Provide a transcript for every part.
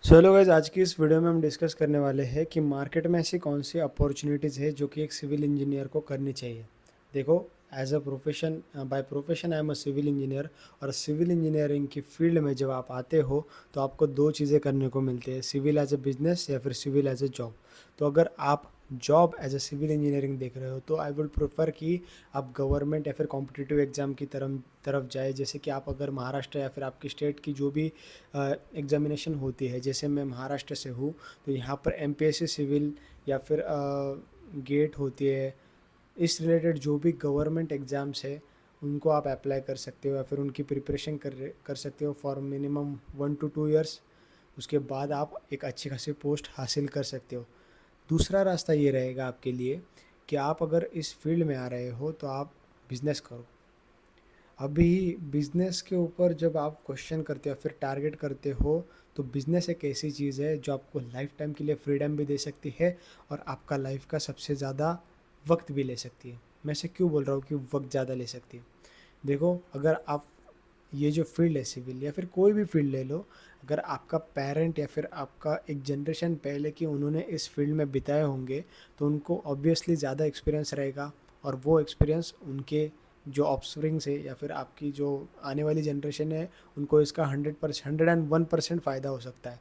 So hello guys, आज की इस वीडियो में हम डिस्कस करने वाले हैं कि मार्केट में ऐसी कौन सी अपॉर्चुनिटीज़ है जो कि एक सिविल इंजीनियर को करनी चाहिए। देखो, as a profession, by profession I am a civil engineer. और सिविल इंजीनियरिंग की फील्ड में जब आप आते हो तो आपको दो चीज़ें करने को मिलती है, सिविल एज अ बिजनेस या फिर सिविल एज अ जॉब। तो अगर आप job as a civil engineering देख रहे हो तो आई वुड प्रेफर कि आप गवर्नमेंट या फिर कॉम्पिटिटिव एग्ज़ाम की तरफ तरफ जाए। जैसे कि आप अगर महाराष्ट्र या फिर आपकी स्टेट की जो भी एग्ज़ामिनेशन होती है, जैसे मैं महाराष्ट्र से हूँ तो यहाँ पर एमपीएससी सिविल या फिर गेट होती है, इस रिलेटेड जो भी गवर्नमेंट एग्ज़ाम्स है उनको आप अप्लाई कर सकते हो या फिर उनकी प्रिपरेशन कर सकते हो फॉर मिनिमम 1 to 2 ईयर्स। उसके बाद आप एक अच्छी खासी पोस्ट हासिल कर सकते हो। दूसरा रास्ता ये रहेगा आपके लिए कि आप अगर इस फील्ड में आ रहे हो तो आप बिज़नेस करो। अभी बिज़नेस के ऊपर जब आप क्वेश्चन करते हो फिर टारगेट करते हो, तो बिज़नेस एक ऐसी चीज़ है जो आपको लाइफ टाइम के लिए फ्रीडम भी दे सकती है और आपका लाइफ का सबसे ज़्यादा वक्त भी ले सकती है। मैं ऐसे क्यों बोल रहा हूँ कि वक्त ज़्यादा ले सकती है? देखो, अगर आप ये जो फील्ड है सिविल या फिर कोई भी फील्ड ले लो, अगर आपका पेरेंट या फिर आपका एक जनरेशन पहले की उन्होंने इस फील्ड में बिताए होंगे तो उनको ऑब्वियसली ज़्यादा एक्सपीरियंस रहेगा। और वो एक्सपीरियंस उनके जो ऑफस्प्रिंग से या फिर आपकी जो आने वाली जनरेशन है उनको इसका 101% फ़ायदा हो सकता है।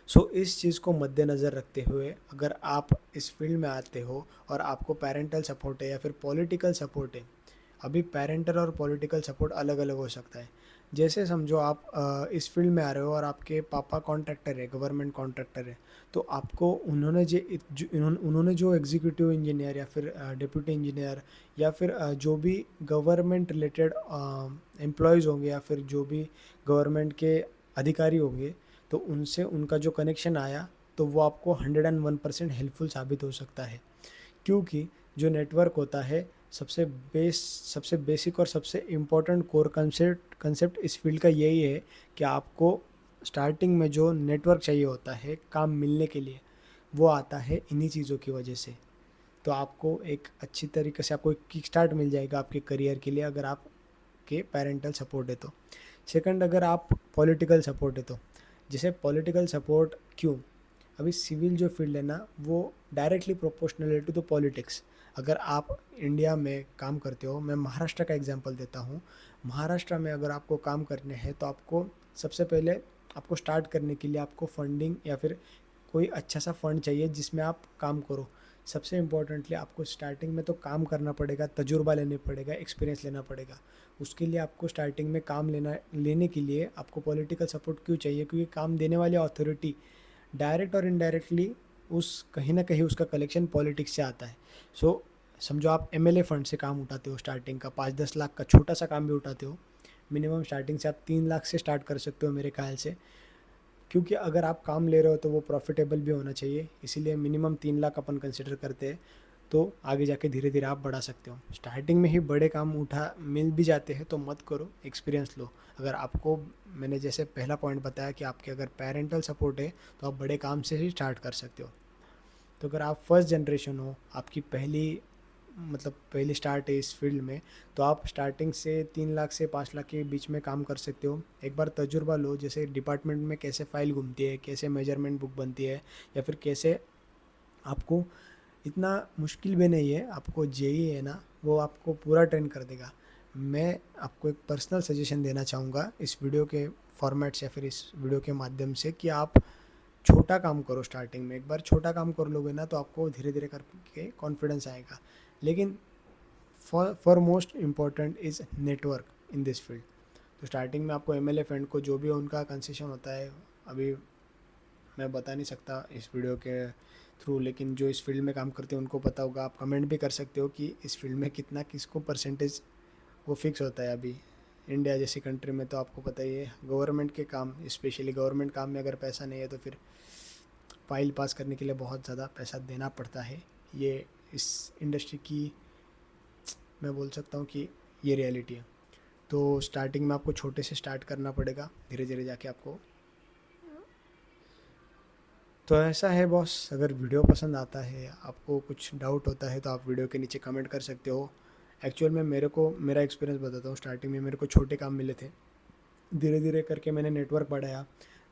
सो इस चीज़ को मद्देनज़र रखते हुए अगर आप इस फील्ड में आते हो और आपको पेरेंटल सपोर्ट है या फिर पॉलिटिकल सपोर्ट है। अभी पेरेंटल और पॉलिटिकल सपोर्ट अलग अलग हो सकता है। जैसे समझो आप इस फील्ड में आ रहे हो और आपके पापा कॉन्ट्रैक्टर है, गवर्नमेंट कॉन्ट्रैक्टर है। तो आपको उन्होंने जो एग्जीक्यूटिव इंजीनियर या फिर डिप्यूटी इंजीनियर या फिर जो भी गवर्नमेंट रिलेटेड एम्प्लॉयज़ होंगे या फिर जो भी गवर्नमेंट के अधिकारी होंगे, तो उनसे उनका जो कनेक्शन आया तो वो आपको 101% हेल्पफुल साबित हो सकता है। क्योंकि जो नेटवर्क होता है, सबसे बेसिक और सबसे इम्पोर्टेंट कोर कंसेप्ट कंसेप्ट इस फील्ड का यही है कि आपको स्टार्टिंग में जो नेटवर्क चाहिए होता है काम मिलने के लिए, वो आता है इन्हीं चीज़ों की वजह से। तो आपको एक अच्छी तरीके से आपको एक किक स्टार्ट मिल जाएगा आपके करियर के लिए अगर आपके पेरेंटल सपोर्ट है तो। सेकंड, अगर आप पॉलिटिकल सपोर्ट है तो, जैसे पॉलिटिकल सपोर्ट क्यों? अभी सिविल जो फील्ड है ना वो डायरेक्टली प्रोपोर्शनल है टू द पॉलिटिक्स। अगर आप इंडिया में काम करते हो, मैं महाराष्ट्र का एग्जांपल देता हूँ। महाराष्ट्र में अगर आपको काम करने हैं तो आपको सबसे पहले आपको स्टार्ट करने के लिए आपको फंडिंग या फिर कोई अच्छा सा फंड चाहिए जिसमें आप काम करो। सबसे इम्पोर्टेंटली आपको स्टार्टिंग में तो काम करना पड़ेगा, तजुर्बा लेने पड़ेगा, एक्सपीरियंस लेना पड़ेगा। उसके लिए आपको स्टार्टिंग में काम लेने के लिए आपको पॉलिटिकल सपोर्ट क्यों चाहिए? क्योंकि काम देने वाली अथॉरिटी डायरेक्ट और इनडायरेक्टली उस कहीं ना कहीं उसका कलेक्शन पॉलिटिक्स से आता है। सो समझो आप एमएलए फंड से काम उठाते हो, स्टार्टिंग का 5-10 लाख का छोटा सा काम भी उठाते हो। मिनिमम स्टार्टिंग से आप 3 लाख से स्टार्ट कर सकते हो मेरे ख्याल से। क्योंकि अगर आप काम ले रहे हो तो वो प्रॉफिटेबल भी होना चाहिए, इसीलिए मिनिमम 3 लाख अपन कंसिडर करते हैं। तो आगे जाके धीरे धीरे आप बढ़ा सकते हो। स्टार्टिंग में ही बड़े काम उठा मिल भी जाते हैं तो मत करो, एक्सपीरियंस लो। अगर आपको, मैंने जैसे पहला पॉइंट बताया कि आपके अगर पेरेंटल सपोर्ट है तो आप बड़े काम से ही स्टार्ट कर सकते हो। तो अगर आप फर्स्ट जनरेशन हो, आपकी पहली स्टार्ट है इस फील्ड में, तो आप स्टार्टिंग से 3 लाख से 5 लाख के बीच में काम कर सकते हो। एक बार तजुर्बा लो, जैसे डिपार्टमेंट में कैसे फाइल घूमती है, कैसे मेजरमेंट बुक बनती है, या फिर कैसे आपको, इतना मुश्किल भी नहीं है, आपको जेई है ना वो आपको पूरा ट्रेन कर देगा। मैं आपको एक पर्सनल सजेशन देना चाहूँगा इस वीडियो के फॉर्मेट या फिर इस वीडियो के माध्यम से कि आप छोटा काम करो। स्टार्टिंग में एक बार छोटा काम कर लोगे ना तो आपको धीरे धीरे करके कॉन्फिडेंस आएगा। लेकिन for most important is network in this field. तो स्टार्टिंग में आपको एमएलए फ्रेंड को जो भी उनका कंसेशन होता है, अभी मैं बता नहीं सकता इस वीडियो के थ्रू, लेकिन जो इस फील्ड में काम करते हैं उनको पता होगा। आप कमेंट भी कर सकते हो कि इस फील्ड में कितना किसको परसेंटेज वो फिक्स होता है। अभी इंडिया जैसी कंट्री में तो आपको पता ही है, गवर्नमेंट के काम, स्पेशली गवर्नमेंट काम में अगर पैसा नहीं है तो फिर फाइल पास करने के लिए बहुत ज़्यादा पैसा देना पड़ता है। ये इस इंडस्ट्री की, मैं बोल सकता हूँ कि ये रियलिटी है। तो स्टार्टिंग में आपको छोटे से स्टार्ट करना पड़ेगा, धीरे धीरे जाके आपको। तो ऐसा है बॉस। अगर वीडियो पसंद आता है, आपको कुछ डाउट होता है तो आप वीडियो के नीचे कमेंट कर सकते हो। एक्चुअल में मेरा एक्सपीरियंस बताता हूँ। स्टार्टिंग में मेरे को छोटे काम मिले थे, धीरे धीरे करके मैंने नेटवर्क बढ़ाया।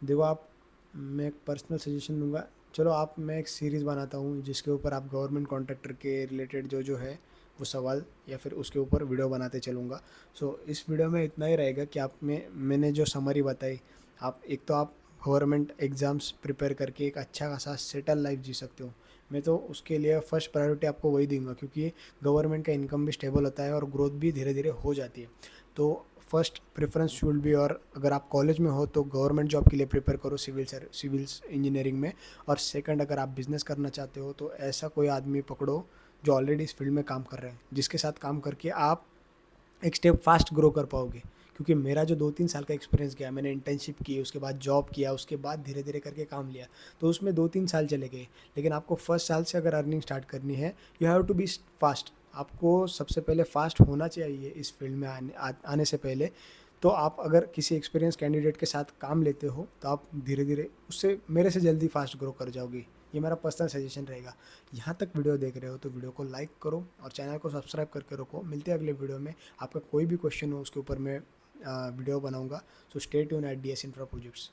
देखो, आप मैं एक पर्सनल सजेशन दूंगा, चलो आप, मैं एक सीरीज़ बनाता हूँ जिसके ऊपर आप गवर्नमेंट कॉन्ट्रैक्टर के रिलेटेड जो जो है वो सवाल या फिर उसके ऊपर वीडियो बनाते चलूँगा। सो इस वीडियो में इतना ही रहेगा कि आप में मैंने जो समरी बताई, आप एक तो आप गवर्नमेंट एग्ज़ाम्स प्रिपेयर करके एक अच्छा खासा सेटल लाइफ जी सकते हो। मैं तो उसके लिए फ़र्स्ट प्रायोरिटी आपको वही दूंगा, क्योंकि गवर्नमेंट का इनकम भी स्टेबल होता है और ग्रोथ भी धीरे धीरे हो जाती है। तो फर्स्ट प्रेफरेंस शुड बी, और अगर आप कॉलेज में हो तो गवर्नमेंट जॉब के लिए प्रिपेयर करो सिविल इंजीनियरिंग में। और सेकंड, अगर आप बिज़नेस करना चाहते हो तो ऐसा कोई आदमी पकड़ो जो ऑलरेडी इस फील्ड में काम कर रहे हैं, जिसके साथ काम करके आप एक स्टेप फास्ट ग्रो कर पाओगे। क्योंकि मेरा जो 2-3 साल का एक्सपीरियंस गया, मैंने इंटर्नशिप की, उसके बाद जॉब किया, उसके बाद धीरे धीरे करके काम लिया, तो उसमें 2-3 साल चले गए। लेकिन आपको फर्स्ट साल से अगर अर्निंग स्टार्ट करनी है, you have to be fast. आपको सबसे पहले फास्ट होना चाहिए इस फील्ड में आने से पहले। तो आप अगर किसी एक्सपीरियंस कैंडिडेट के साथ काम लेते हो तो आप धीरे धीरे उससे मेरे से जल्दी फास्ट ग्रो कर जाओगे। ये मेरा पर्सनल सजेशन रहेगा। यहाँ तक वीडियो देख रहे हो तो वीडियो को लाइक करो और चैनल को सब्सक्राइब करके रखो। मिलते हैं अगले वीडियो में। आपका कोई भी क्वेश्चन हो उसके ऊपर मैं वीडियो बनाऊंगा। So stay tune at DS Infra Projects।